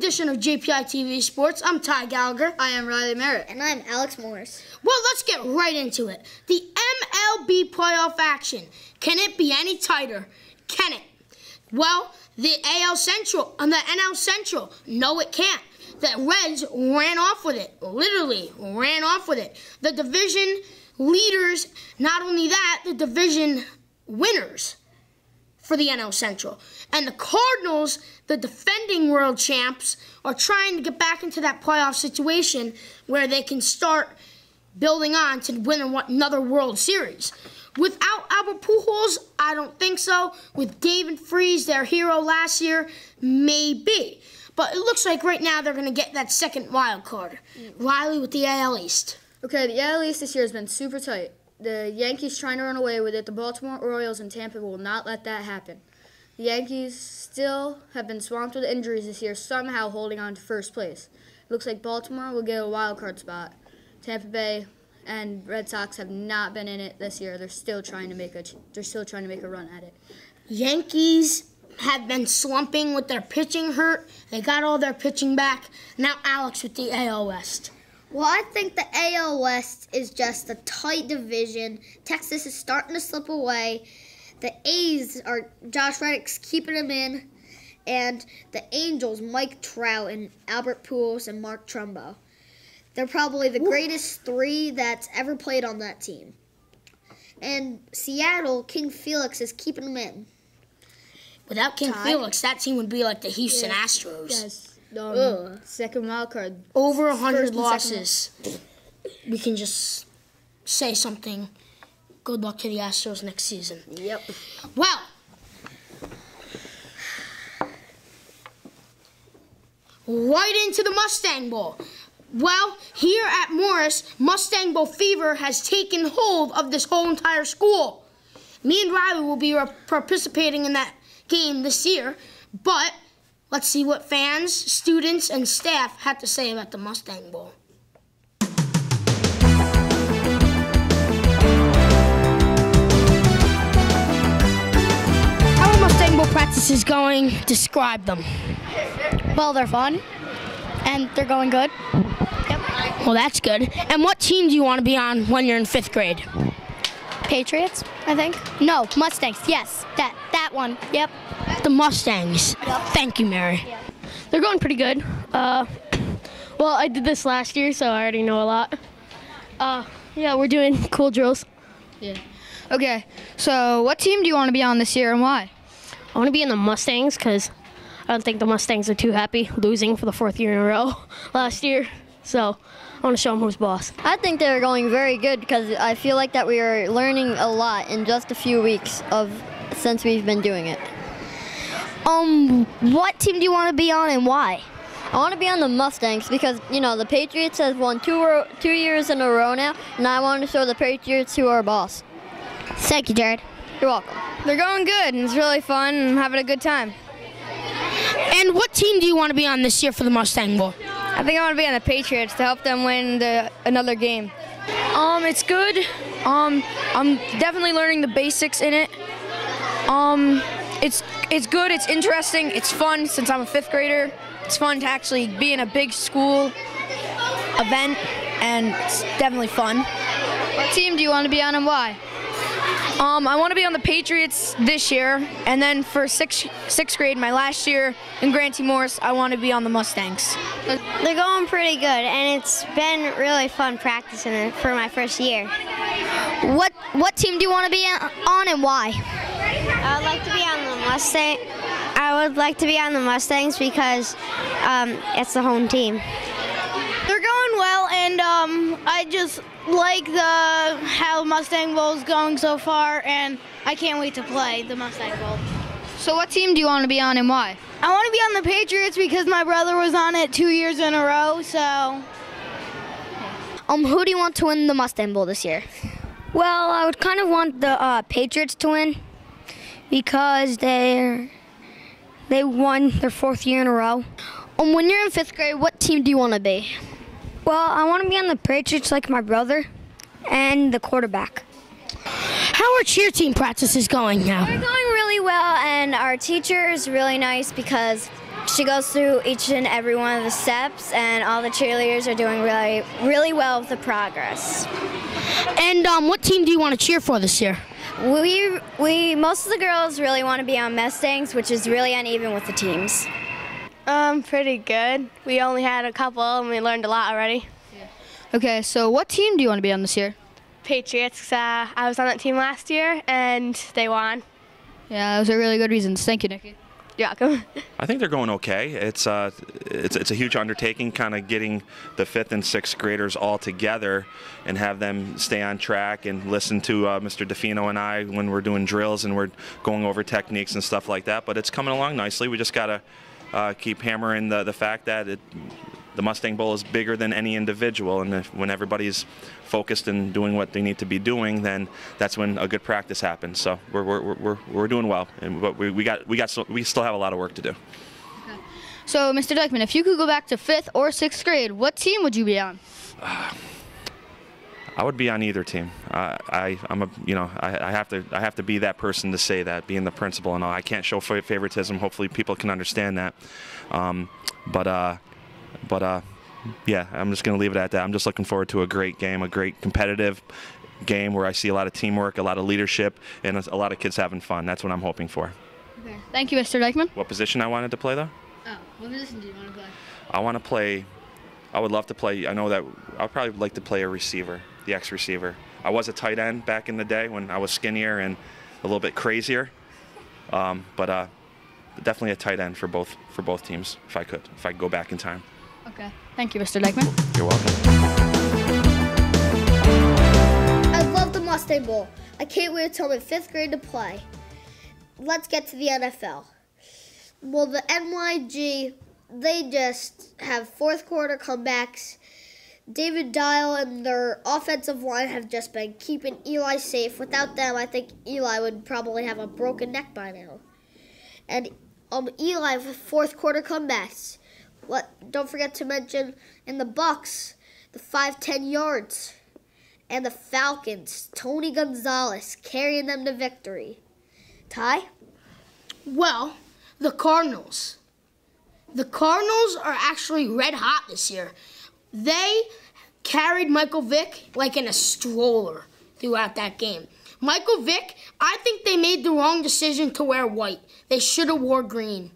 edition of JPI TV Sports. I'm Ty Gallagher. I am Riley Merritt. And I'm Alex Morris. Well, let's get right into it. The MLB playoff action. Can it be any tighter? Can it? Well, the AL Central and the NL Central, no it can't. The Reds ran off with it, literally ran off with it. The division leaders, not only that, the division winners for the NL Central. And the Cardinals, the defending world champs, are trying to get back into that playoff situation where they can start building on to win another World Series. Without Albert Pujols, I don't think so. With David Freese, their hero last year, maybe. But it looks like right now they're going to get that second wild card. Riley with the AL East. Okay, the AL East this year has been super tight. The Yankees trying to run away with it. The Baltimore Orioles and Tampa will not let that happen. The Yankees still have been swamped with injuries this year, somehow holding on to first place. It looks like Baltimore will get a wild card spot. Tampa Bay and Red Sox have not been in it this year. They're still trying to make a run at it. Yankees have been slumping with their pitching hurt. They got all their pitching back. Now Alex with the AL West. Well, I think the AL West is just a tight division. Texas is starting to slip away. The A's are Josh Reddick's keeping them in. And the Angels, Mike Trout and Albert Pujols and Mark Trumbo. They're probably the greatest three that's ever played on that team. And Seattle, King Felix is keeping them in. Without King Felix, that team would be like the Houston Astros. Yes. Second wild card. Over 100 losses. We can just say something. Good luck to the Astros next season. Yep. Well, right into the Mustang Bowl. Well, here at Morris, Mustang Bowl fever has taken hold of this whole entire school. Me and Riley will be participating in that game this year, but let's see what fans, students, and staff had to say about the Mustang Bowl. How are Mustang Bowl practices going? Describe them. Well, they're fun, and they're going good. Yep. Well, that's good. And what team do you want to be on when you're in 5th grade? Patriots, I think. No, Mustangs. Yes, that one. Yep. The Mustangs. Yep. Thank you, Mary. Yeah. They're going pretty good. Well, I did this last year, so I already know a lot. Yeah, we're doing cool drills. Yeah. Okay, so what team do you want to be on this year and why? I want to be in the Mustangs because I don't think the Mustangs are too happy losing for the 4th year in a row last year. So I want to show them who's boss. I think they're going very good because I feel like that we are learning a lot in just a few weeks since we've been doing it. What team do you want to be on and why? I want to be on the Mustangs because, you know, the Patriots have won 2 years in a row now, and I want to show the Patriots who are boss. Thank you, Jared. You're welcome. They're going good, and it's really fun, and I'm having a good time. And what team do you want to be on this year for the Mustang Bowl? I think I want to be on the Patriots to help them win another game. It's good. I'm definitely learning the basics in it. It's good. It's interesting. It's fun since I'm a 5th grader. It's fun to actually be in a big school event, and it's definitely fun. What team do you want to be on and why? I want to be on the Patriots this year, and then for 6th grade, my last year in Grantee Morris, I want to be on the Mustangs. They're going pretty good, and it's been really fun practicing it for my first year. What team do you want to be on and why? I would like to be on the Mustang. I would like to be on the Mustangs because it's the home team. They're going well, and I just like how Mustang Bowl is going so far, and I can't wait to play the Mustang Bowl. So what team do you want to be on and why? I want to be on the Patriots because my brother was on it 2 years in a row, so. Who do you want to win the Mustang Bowl this year? Well, I would kind of want the Patriots to win because they won their 4th year in a row. When you're in 5th grade, what team do you want to be? Well, I want to be on the Patriots like my brother and the quarterback. How are cheer team practices going now? They're going really well, and our teacher is really nice because she goes through each and every one of the steps, and all the cheerleaders are doing really, really well with the progress. And what team do you want to cheer for this year? We most of the girls really want to be on Mustangs, which is really uneven with the teams. Pretty good. We only had a couple, and we learned a lot already. Okay, so what team do you want to be on this year? Patriots. I was on that team last year, and they won. Yeah, those are really good reasons. Thank you, Nikki. You're welcome. I think they're going okay. It's a huge undertaking, kind of getting the 5th and 6th graders all together and have them stay on track and listen to Mr. DeFino and I when we're doing drills and we're going over techniques and stuff like that. But it's coming along nicely. We just got to keep hammering the fact that the Mustang Bowl is bigger than any individual, and when everybody's focused and doing what they need to be doing, then that's when a good practice happens. So we're doing well, but we still have a lot of work to do. Okay. So, Mr. Dykeman, if you could go back to 5th or 6th grade, what team would you be on? I would be on either team. I have to be that person to say that, being the principal and all. I can't show favoritism. Hopefully, people can understand that. But yeah, I'm just going to leave it at that. I'm just looking forward to a great game, a great competitive game where I see a lot of teamwork, a lot of leadership, and a lot of kids having fun. That's what I'm hoping for. Okay. Thank you, Mr. Dykeman. What position I wanted to play, though? Oh, what position do you want to I play? would love to play, I know that I'd probably like to play a receiver, the X-receiver. I was a tight end back in the day when I was skinnier and a little bit crazier, but definitely a tight end for both teams if I could go back in time. Okay. Thank you, Mr. Dykeman. You're welcome. I love the Mustang Bowl. I can't wait until my 5th grade to play. Let's get to the NFL. Well, the NYG, they just have 4th quarter comebacks. David Dial and their offensive line have just been keeping Eli safe. Without them, I think Eli would probably have a broken neck by now. And Eli with 4th quarter comebacks. Don't forget to mention in the Bucks, the 5-10 yards. And the Falcons, Tony Gonzalez carrying them to victory. Ty? Well, the Cardinals. The Cardinals are actually red hot this year. They carried Michael Vick like in a stroller throughout that game. Michael Vick, I think they made the wrong decision to wear white. They should have wore green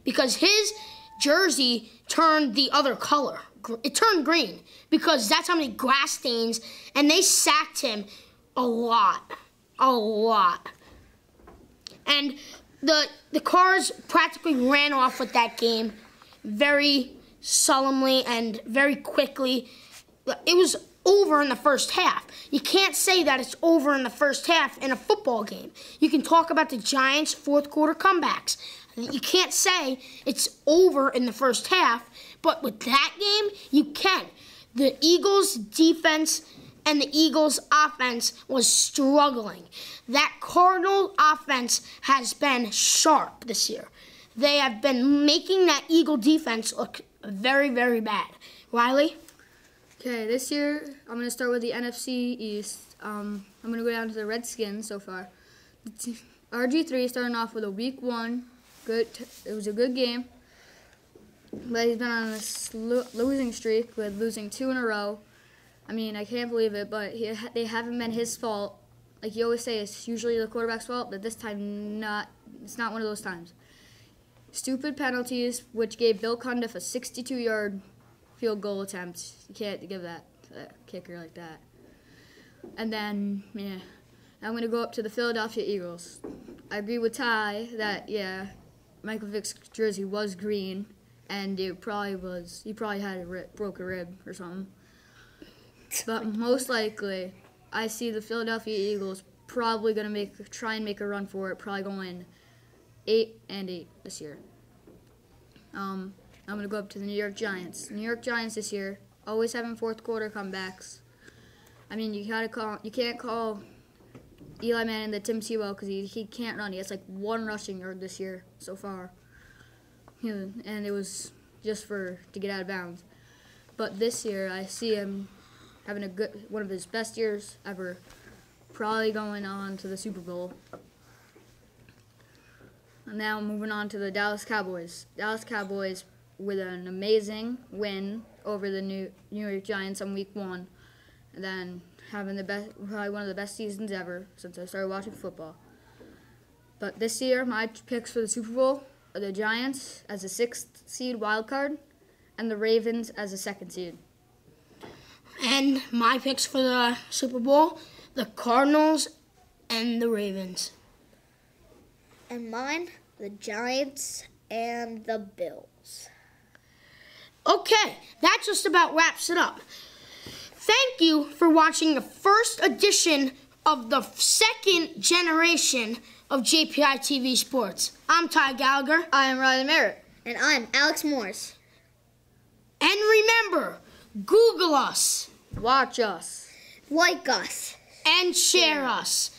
because his jersey turned the other color. It turned green because that's how many grass stains, and they sacked him a lot. And the Cards practically ran off with that game very solemnly and very quickly. It was over in the first half. You can't say that it's over in the first half in a football game. You can talk about the Giants' 4th quarter comebacks. You can't say it's over in the first half, but with that game, you can. The Eagles' defense and the Eagles' offense was struggling. That Cardinal offense has been sharp this year. They have been making that Eagle defense look very, very bad. Riley? Okay, this year I'm going to start with the NFC East. I'm going to go down to the Redskins so far. RG3 starting off with a week 1. It was a good game, but he's been on this losing streak with losing 2 in a row. I mean, I can't believe it, but they haven't been his fault. Like you always say, it's usually the quarterback's fault, but this time it's not one of those times. Stupid penalties, which gave Bill Cundiff a 62-yard field goal attempt. You can't give that to a kicker like that. And then, I'm going to go up to the Philadelphia Eagles. I agree with Ty that, Michael Vick's jersey was green, and he probably had broke a rib or something. But most likely, I see the Philadelphia Eagles probably going to try and make a run for it, probably going 8-8 this year. I'm going to go up to the New York Giants. New York Giants this year, always having 4th quarter comebacks. I mean, you can't call Eli Manning the Tim Tebow because he can't run. He has like 1 rushing yard this year so far, and it was just to get out of bounds. But this year, I see him having one of his best years ever, probably going on to the Super Bowl. Now moving on to the Dallas Cowboys. Dallas Cowboys with an amazing win over the New York Giants on Week 1, and then having probably one of the best seasons ever since I started watching football. But this year, my picks for the Super Bowl are the Giants as a 6th seed wild card, and the Ravens as a 2nd seed. And my picks for the Super Bowl, the Cardinals and the Ravens. And mine, the Giants and the Bills. Okay, that just about wraps it up. Thank you for watching the first edition of the 2nd generation of JPI TV Sports. I'm Ty Gallagher. I am Riley Merritt. And I'm Alex Morris. And remember, Google us. Watch us. Like us. And share us.